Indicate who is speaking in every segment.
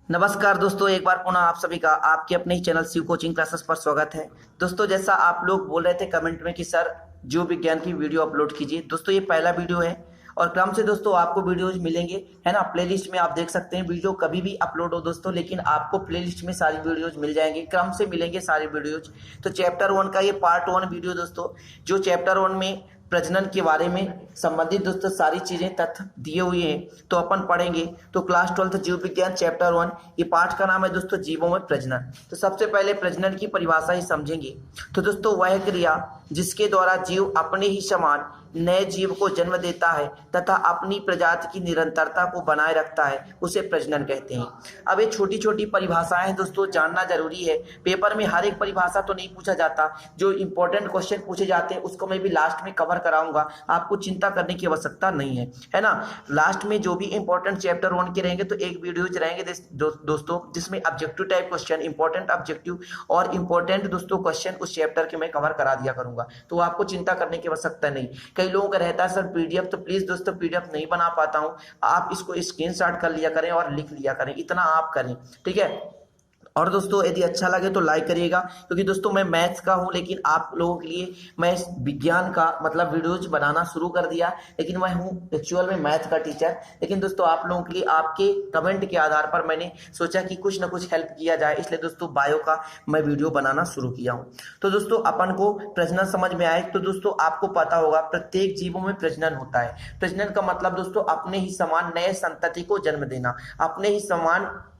Speaker 1: नमस्कार दोस्तों, एक बार पुनः आप सभी का आपके अपने ही चैनल शिव कोचिंग क्लासेस पर स्वागत है। दोस्तों, जैसा आप लोग बोल रहे थे कमेंट में कि सर जीव विज्ञान की वीडियो अपलोड कीजिए। दोस्तों, ये पहला वीडियो है और क्रम से दोस्तों आपको वीडियोज मिलेंगे, है ना। प्लेलिस्ट में आप देख सकते हैं, वीडियो कभी भी अपलोड हो दोस्तों, लेकिन आपको प्लेलिस्ट में सारी वीडियोज मिल जाएंगे, क्रम से मिलेंगे सारी वीडियोज। तो चैप्टर 1 का ये पार्ट 1 वीडियो दोस्तों, जो चैप्टर 1 में प्रजनन के बारे में संबंधित दोस्तों सारी चीजें तथ्य दिए हुए हैं तो अपन पढ़ेंगे। तो क्लास 12 जीव विज्ञान चैप्टर 1, ये पाठ का नाम है दोस्तों जीवों में प्रजनन। तो सबसे पहले प्रजनन की परिभाषा ही समझेंगे। तो दोस्तों वह क्रिया जिसके द्वारा जीव अपने ही समान नए जीव को जन्म देता है तथा अपनी प्रजाति की निरंतरता को बनाए रखता है, उसे प्रजनन कहते हैं। अब ये छोटी छोटी परिभाषाएं दोस्तों जानना जरूरी है। पेपर में हर एक परिभाषा तो नहीं पूछा जाता, जो इंपॉर्टेंट क्वेश्चन पूछे जाते हैं उसको मैं भी लास्ट में कवर कराऊंगा, आपको चिंता करने की आवश्यकता नहीं है ना। लास्ट में जो भी इंपॉर्टेंट चैप्टर 1 के रहेंगे तो एक वीडियोज रहेंगे दोस्तों, जिसमें objective type question, important objective और इंपॉर्टेंट दोस्तों क्वेश्चन उस चैप्टर के मैं कवर करा दिया करूंगा, तो आपको चिंता करने की आवश्यकता नहीं। कई लोगों का रहता है सर पीडीएफ, तो प्लीज दोस्तों पीडीएफ नहीं बना पाता हूं, आप इसको स्क्रीनशॉट कर लिया करें और लिख लिया करें, इतना आप करें, ठीक है। और दोस्तों यदि अच्छा लगे तो लाइक करिएगा, क्योंकि दोस्तों मैं मैथ्स का हूं लेकिन आप लोगों के लिए मैं विज्ञान का मतलब वीडियोज बनाना शुरू कर दिया, लेकिन मैं हूं एक्चुअल में मैथ का टीचर। लेकिन दोस्तों आप लोगों के लिए आपके कमेंट के आधार पर मैंने सोचा कि कुछ ना कुछ हेल्प किया जाए, इसलिए दोस्तों बायो का मैं वीडियो बनाना शुरू किया हूं। तो दोस्तों अपन को प्रजनन समझ में आए तो दोस्तों आपको पता होगा प्रत्येक जीवों में प्रजनन होता है। प्रजनन का मतलब दोस्तों अपने ही समान नए संतति को जन्म देना,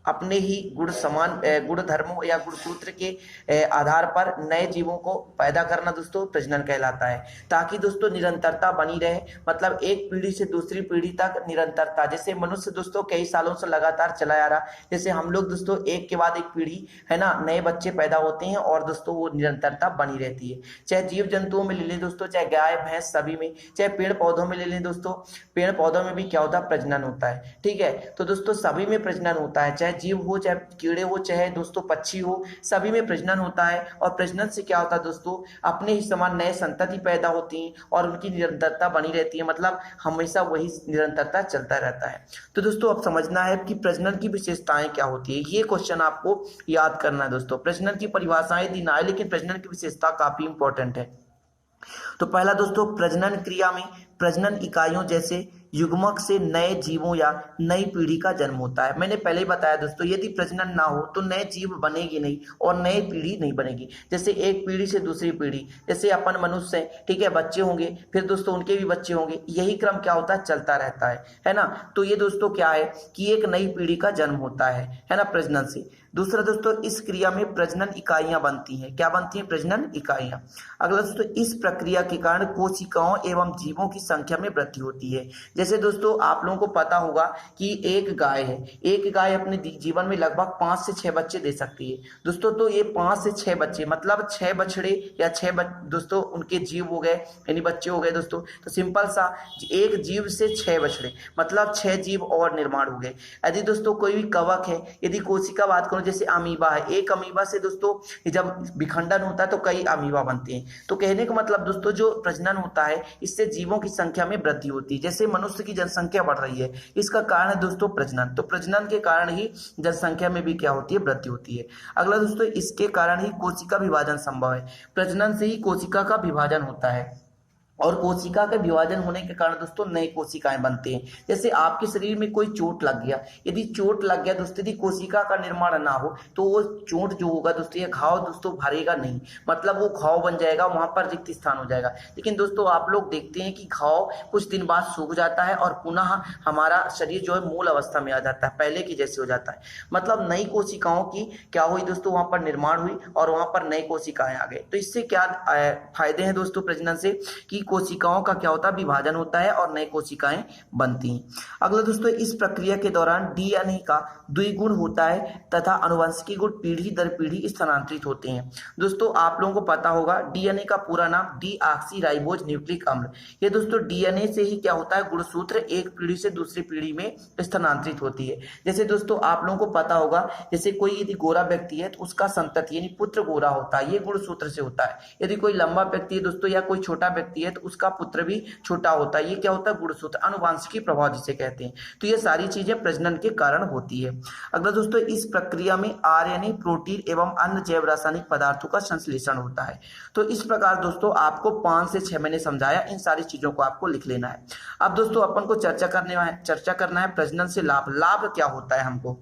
Speaker 1: अपने ही गुण धर्मों या गुणसूत्र के आधार पर नए जीवों को पैदा करना दोस्तों प्रजनन कहलाता है, ताकि दोस्तों निरंतरता बनी रहे। मतलब एक पीढ़ी से दूसरी पीढ़ी तक निरंतरता, जैसे मनुष्य दोस्तों कई सालों से लगातार चला आ रहा, जैसे हम लोग दोस्तों एक के बाद एक पीढ़ी, है ना, नए बच्चे पैदा होते हैं और दोस्तों वो निरंतरता बनी रहती है। चाहे जीव जंतुओं में ले लें दोस्तों, चाहे गाय भैंस सभी में, चाहे पेड़ पौधों में ले लें दोस्तों, पेड़ पौधों में भी क्या होता है, प्रजनन होता है, ठीक है। तो दोस्तों सभी में प्रजनन होता है, चाहे जीव हो, चाहे कीड़े हो, चाहे दोस्तों पक्षी हो, सभी में प्रजनन होता है। और प्रजनन से क्या होता है दोस्तों, अपने ही समान नए संतति पैदा होती हैं और उनकी निरंतरता बनी रहती है, मतलब हमेशा वही निरंतरता चलता रहता है। तो दोस्तों अब समझना है कि प्रजनन की विशेषताएं क्या होती है, ये क्वेश्चन आपको याद करना है दोस्तों। प्रजनन की परिभाषाएं दी ना है, लेकिन प्रजनन की विशेषता काफी इंपॉर्टेंट है। तो पहला दोस्तों, प्रजनन क्रिया में प्रजनन इकाइयों जैसे युग्मक से नए जीवों या नई पीढ़ी का जन्म होता है। मैंने पहले ही बताया दोस्तों, यदि प्रजनन ना हो तो नए जीव बनेगी नहीं और नई पीढ़ी नहीं बनेगी। जैसे एक पीढ़ी से दूसरी पीढ़ी, जैसे अपन मनुष्य हैं, ठीक है, बच्चे होंगे, फिर दोस्तों उनके भी बच्चे होंगे, यही क्रम क्या होता है, चलता रहता है ना। तो ये दोस्तों क्या है कि एक नई पीढ़ी का जन्म होता है ना, प्रजनन से। दूसरा दोस्तों, इस क्रिया में प्रजनन इकाइयां बनती हैं। क्या बनती हैं, प्रजनन इकाइयां। अगला दोस्तों, इस प्रक्रिया के कारण कोशिकाओं एवं जीवों की संख्या में वृद्धि होती है। जैसे दोस्तों आप लोगों को पता होगा कि एक गाय है, एक गाय अपने जीवन में लगभग 5 से 6 बच्चे दे सकती है दोस्तों। तो ये 5 से 6 बच्चे मतलब 6 बछड़े या 6 दोस्तों उनके जीव हो गए, यानी बच्चे हो गए दोस्तों। तो सिंपल सा, एक जीव से 6 बछड़े मतलब 6 जीव और निर्माण हो गए। यदि दोस्तों कोई भी कवक है, यदि कोशिका बात करो, जैसे अमीबा है, एक अमीबा से दोस्तों जब विखंडन होता है तो कई अमीबा बनते हैं। तो कहने का मतलब दोस्तों जो प्रजनन होता है इससे जीवों की संख्या में वृद्धि होती है। जैसे मनुष्य की जनसंख्या बढ़ रही है, इसका कारण है दोस्तों प्रजनन। तो प्रजनन के कारण ही जनसंख्या में भी क्या होती है, वृद्धि होती है। अगला दोस्तों, इसके कारण ही कोशिका विभाजन संभव है। प्रजनन से ही कोशिका का विभाजन होता है और कोशिका का विभाजन होने के कारण दोस्तों नई कोशिकाएं बनते हैं। जैसे आपके शरीर में कोई चोट लग गया, यदि चोट लग गया दोस्तों, यदि कोशिका का निर्माण ना हो तो वो चोट जो होगा दोस्तों, ये घाव दोस्तों भरेगा नहीं, मतलब वो घाव बन जाएगा, वहां पर रिक्त स्थान हो जाएगा। लेकिन दोस्तों आप लोग देखते हैं कि घाव कुछ दिन बाद सूख जाता है और पुनः हमारा शरीर जो है मूल अवस्था में आ जाता है, पहले की जैसे हो जाता है। मतलब नई कोशिकाओं की क्या हुई दोस्तों, वहां पर निर्माण हुई और वहां पर नई कोशिकाएं आ गई। तो इससे क्या फायदे हैं दोस्तों प्रजनन से, कि कोशिकाओं का क्या होता है, विभाजन होता है और नई कोशिकाएं बनती हैं। अगला दोस्तों, इस प्रक्रिया के दौरान डीएनए का द्विगुण होता है तथा आनुवंशिकी गुण पीढ़ी दर पीढ़ी स्थानांतरित होते हैं। दोस्तों आप लोगों को पता होगा डीएनए का पूरा नाम डीऑक्सीराइबोज न्यूक्लिक अम्ल। ये दोस्तों डीएनए से ही क्या होता है, गुणसूत्र एक पीढ़ी से दूसरी पीढ़ी में स्थानांतरित होती है। जैसे दोस्तों आप लोगों को पता होगा, जैसे कोई यदि गोरा व्यक्ति है तो उसका संतति यानी पुत्र गोरा होता है, ये गुणसूत्र से होता है। यदि कोई लंबा व्यक्ति है दोस्तों या कोई छोटा व्यक्ति है तो तो उसका पुत्र भी छोटा होता है। ये क्या होता है? गुणसूत्र, आनुवंशिकी प्रभाव जिसे कहते हैं। तो ये सारी चीजें प्रजनन के कारण होती है। अगला दोस्तों, इस प्रक्रिया में आरएनए, प्रोटीन एवं अन्य जैव रासायनिक पदार्थों का संश्लेषण होता है। तो इस प्रकार दोस्तों आपको 5 से 6 महीने समझाया, इन सारी चीजों को आपको लिख लेना है। अब दोस्तों अपन को चर्चा करना है प्रजनन से लाभ क्या होता है हमको।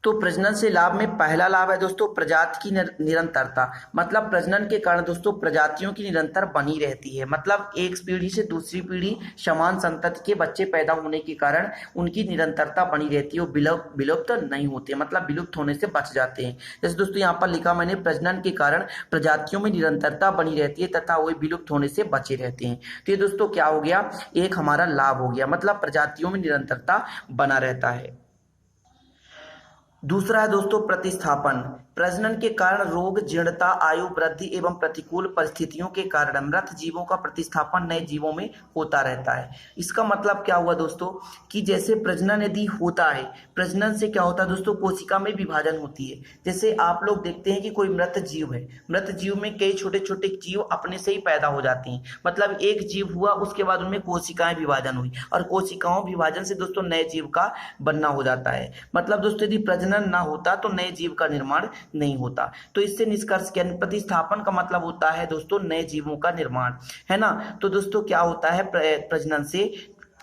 Speaker 1: तो प्रजनन से लाभ में पहला लाभ है दोस्तों प्रजाति की निरंतरता। मतलब प्रजनन के कारण दोस्तों प्रजातियों की निरंतर बनी रहती है। मतलब एक पीढ़ी से दूसरी पीढ़ी समान संतति के बच्चे पैदा होने के कारण उनकी निरंतरता बनी रहती है, वो विलुप्त नहीं होते, मतलब विलुप्त होने से बच जाते हैं। जैसे दोस्तों यहाँ पर लिखा मैंने, प्रजनन के कारण प्रजातियों में निरंतरता बनी रहती है तथा वे विलुप्त होने से बचे रहते हैं। तो ये दोस्तों क्या हो गया? एक हमारा लाभ हो गया, मतलब प्रजातियों में निरंतरता बना रहता है। दूसरा है दोस्तों प्रतिस्थापन। प्रजनन के कारण रोग, जीर्णता, आयु वृद्धि एवं प्रतिकूल परिस्थितियों के कारण मृत जीवों का प्रतिस्थापन नए जीवों में होता रहता है। इसका मतलब क्या हुआ दोस्तों कि जैसे प्रजनन यदि होता है, प्रजनन से क्या होता है दोस्तों, कोशिका में विभाजन होती है। जैसे आप लोग देखते हैं कि कोई मृत जीव है, मृत जीव में कई छोटे छोटे जीव अपने से ही पैदा हो जाते हैं। मतलब एक जीव हुआ, उसके बाद उनमें कोशिकाएं विभाजन हुई और कोशिकाओं विभाजन से दोस्तों नए जीव का बनना हो जाता है। मतलब दोस्तों यदि प्रजनन ना होता तो नए जीव का निर्माण नहीं होता। तो इससे निष्कर्ष क्या, प्रतिस्थापन का मतलब होता है दोस्तों नए जीवों का निर्माण, है ना। तो दोस्तों क्या होता है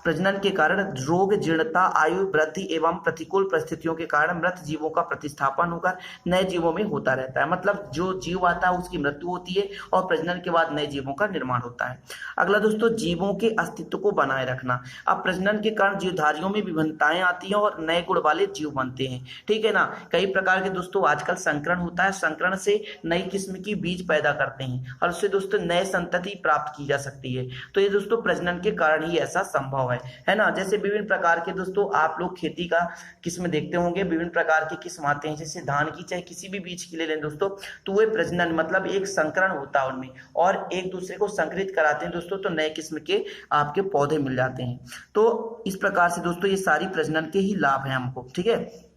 Speaker 1: प्रजनन के कारण रोग, जीर्णता, आयु वृद्धि एवं प्रतिकूल परिस्थितियों के कारण मृत जीवों का प्रतिस्थापन होकर नए जीवों में होता रहता है। मतलब जो जीव आता है उसकी मृत्यु होती है और प्रजनन के बाद नए जीवों का निर्माण होता है। अगला दोस्तों जीवों के अस्तित्व को बनाए रखना। अब प्रजनन के कारण जीवधारियों में विभिन्नताएं आती हैं और नए गुण वाले जीव बनते हैं, ठीक है ना। कई प्रकार के दोस्तों आजकल संकरण होता है, संकरण से नई किस्म की बीज पैदा करते हैं और उससे दोस्तों नए संतति प्राप्त की जा सकती है। तो ये दोस्तों प्रजनन के कारण ही ऐसा संभव है ना। जैसे विभिन्न प्रकार के दोस्तों आप लोग खेती का किस्म देखते होंगे, विभिन्न प्रकार के किस्म आते हैं, जैसे धान की चाहे किसी भी बीज की ले लें दोस्तों, तो वे प्रजनन मतलब एक संकरण होता है उनमें और एक दूसरे को संकरित कराते हैं दोस्तों, तो नए किस्म के आपके पौधे मिल जाते हैं। तो इस प्रकार से दोस्तों ये सारी प्रजनन के ही लाभ हैं हमको, ठीक है।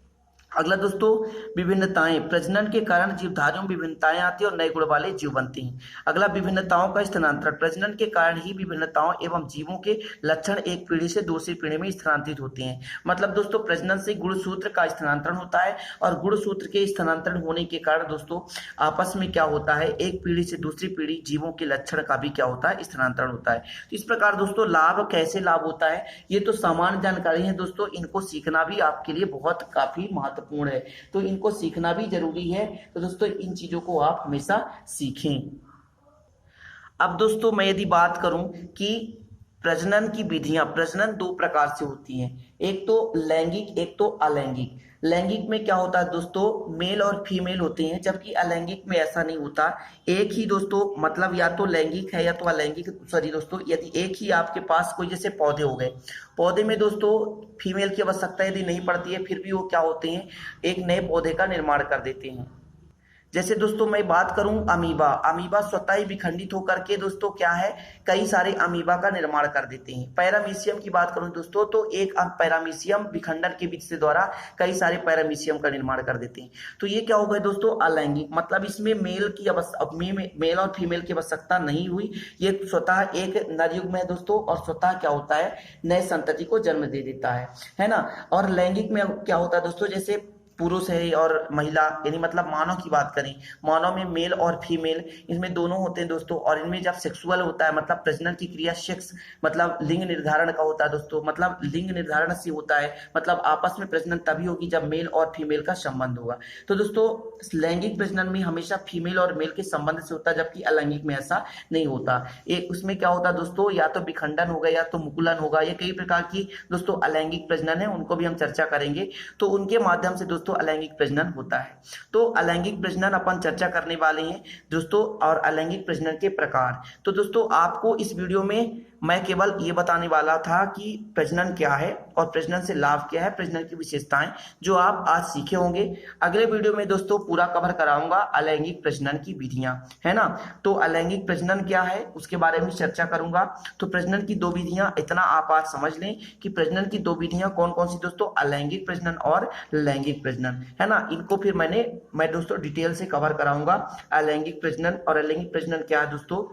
Speaker 1: अगला दोस्तों विभिन्नताएं। प्रजनन के कारण जीवधारियों में विभिन्नताएं आती है और नए गुण वाले जीव बनते हैं। अगला विभिन्नताओं का स्थानांतरण। प्रजनन के कारण ही विभिन्नताओं एवं जीवों के लक्षण एक पीढ़ी से दूसरी पीढ़ी में स्थानांतरित होते हैं। मतलब दोस्तों प्रजनन से गुणसूत्र का स्थानांतरण होता है और गुणसूत्र के स्थानांतरण होने के कारण दोस्तों आपस में क्या होता है, एक पीढ़ी से दूसरी पीढ़ी जीवों के लक्षण का भी क्या होता है, स्थानांतरण होता है। तो इस प्रकार दोस्तों लाभ कैसे लाभ होता है, ये तो सामान्य जानकारी है दोस्तों, इनको सीखना भी आपके लिए बहुत काफी महत्वपूर्ण है, तो इनको सीखना भी जरूरी है। तो दोस्तों इन चीजों को आप हमेशा सीखें। अब दोस्तों मैं यदि बात करूं कि प्रजनन की विधियां, प्रजनन 2 प्रकार से होती हैं, एक तो लैंगिक, एक तो अलैंगिक। लैंगिक में क्या होता है दोस्तों, मेल और फीमेल होते हैं, जबकि अलैंगिक में ऐसा नहीं होता। एक ही दोस्तों मतलब या तो लैंगिक है या तो अलैंगिक, सॉरी दोस्तों, यदि एक ही आपके पास कोई जैसे पौधे हो गए, पौधे में दोस्तों फीमेल की आवश्यकता यदि नहीं पड़ती है, फिर भी वो क्या होते हैं, एक नए पौधे का निर्माण कर देते हैं। जैसे दोस्तों मैं बात करूं अमीबा, अमीबा स्वतः ही विखंडित होकर के दोस्तों क्या है, कई सारे अमीबा का निर्माण कर देते हैं। पैरामीशियम की बात करूं दोस्तों तो एक पैरामीशियम विखंडन के विधि से द्वारा कई सारे पैरामीशियम का निर्माण कर देते हैं। तो ये क्या हो गए दोस्तों अलैंगिक, मतलब इसमें मेल और फीमेल की आवश्यकता नहीं हुई, ये स्वतः एक नर युग्म है दोस्तों और स्वतः क्या होता है, नए संतति को जन्म दे देता है ना। और लैंगिक में क्या होता है दोस्तों, जैसे पुरुष है और महिला, यानी मतलब मानव की बात करें, मानव में मेल और फीमेल इसमें दोनों होते हैं दोस्तों, और इनमें जब सेक्सुअल होता है मतलब प्रजनन की क्रिया सेक्स मतलब लिंग निर्धारण का होता है दोस्तों, मतलब लिंग निर्धारण से होता है, मतलब आपस में प्रजनन तभी होगी जब मेल और फीमेल का संबंध होगा। तो दोस्तों लैंगिक प्रजनन में हमेशा फीमेल और मेल के संबंध से होता है, जबकि अलैंगिक में ऐसा नहीं होता। एक उसमें क्या होता है दोस्तों, या तो विखंडन होगा या तो मुकुलन होगा, ये कई प्रकार की दोस्तों अलैंगिक प्रजनन है, उनको भी हम चर्चा करेंगे। तो उनके माध्यम से दोस्तों अलैंगिक प्रजनन होता है। तो अलैंगिक प्रजनन अपन चर्चा करने वाले हैं दोस्तों, और अलैंगिक प्रजनन के प्रकार। तो दोस्तों आपको इस वीडियो में मैं केवल ये बताने वाला था कि प्रजनन क्या है और प्रजनन से लाभ क्या है, प्रजनन की विशेषताएं, जो आप आज सीखे होंगे। अगले वीडियो में दोस्तों पूरा कवर कराऊंगा अलैंगिक प्रजनन की विधियां, है ना। तो अलैंगिक प्रजनन क्या है उसके बारे में चर्चा करूंगा। तो प्रजनन की 2 विधियां, इतना आप आज समझ लें कि प्रजनन की 2 विधियां कौन कौन सी दोस्तों, अलैंगिक प्रजनन और लैंगिक प्रजनन, है ना। इनको फिर मैं दोस्तों डिटेल से कवर कराऊंगा, अलैंगिक प्रजनन और अलैंगिक प्रजनन क्या है दोस्तों,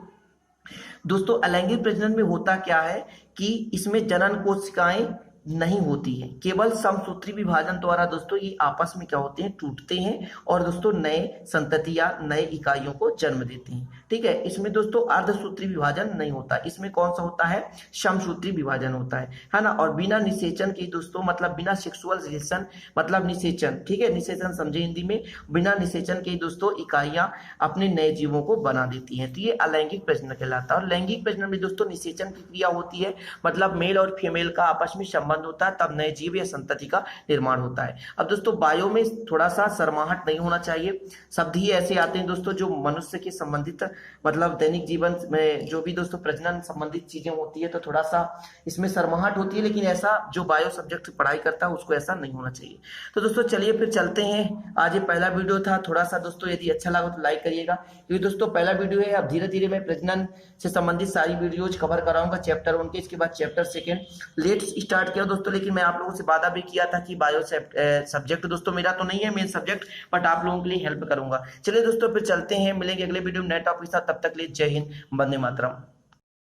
Speaker 1: दोस्तों अलैंगिक प्रजनन में होता क्या है कि इसमें जनन कोशिकाएं नहीं होती है, केवल समसूत्री विभाजन द्वारा दोस्तों ये आपस में क्या होते हैं, टूटते हैं और दोस्तों नए संतति या नए इकाइयों को जन्म देते हैं। ठीक है, इसमें दोस्तों अर्धसूत्री विभाजन नहीं होता, इसमें कौन सा होता है, समसूत्री विभाजन होता है ना। और बिना निषेचन के दोस्तों, मतलब बिना सेक्सुअल रिलेशन, मतलब निषेचन, ठीक है, निषेचन समझे हिंदी में, बिना निषेचन के दोस्तों इकाइयां अपने नए जीवों को बना देती हैं, तो ये अलैंगिक प्रजनन कहलाता है। और लैंगिक प्रजनन में दोस्तों निषेचन की क्रिया होती है, मतलब मेल और फीमेल का आपस में संबंध होता है, तब नए जीव या संतति का निर्माण होता है। अब दोस्तों बायो में थोड़ा सा शर्माहट नहीं होना चाहिए, शब्द ही ऐसे आते हैं दोस्तों जो मनुष्य के संबंधित, मतलब दैनिक जीवन में जो भी दोस्तों प्रजनन संबंधित चीजें होती है तो थोड़ा सा इसमें शर्माहट होती है, लेकिन ऐसा जो बायो सब्जेक्ट पढ़ाई करता है उसको ऐसा नहीं होना चाहिए। तो दोस्तों चलिए फिर चलते हैं, आज ये पहला वीडियो था, थोड़ा सा दोस्तों यदि अच्छा लगा तो लाइक करिएगा, क्योंकि दोस्तों पहला वीडियो है। अब धीरे धीरे मैं प्रजनन से संबंधित सारी वीडियोज कवर कराऊंगा, चैप्टर 1 के, इसके बाद चैप्टर 2 लेट स्टार्ट किया दोस्तों, लेकिन मैं आप लोगों से वादा भी किया था कि बायो सब्जेक्ट दोस्तों मेरा तो नहीं है मेन सब्जेक्ट, बट आप लोगों के लिए हेल्प करूंगा। चलिए दोस्तों फिर चलते हैं, मिलेंगे अगले वीडियो में नए टॉपिक के साथ, तब तक लिए जय हिंद, वंदे मातरम।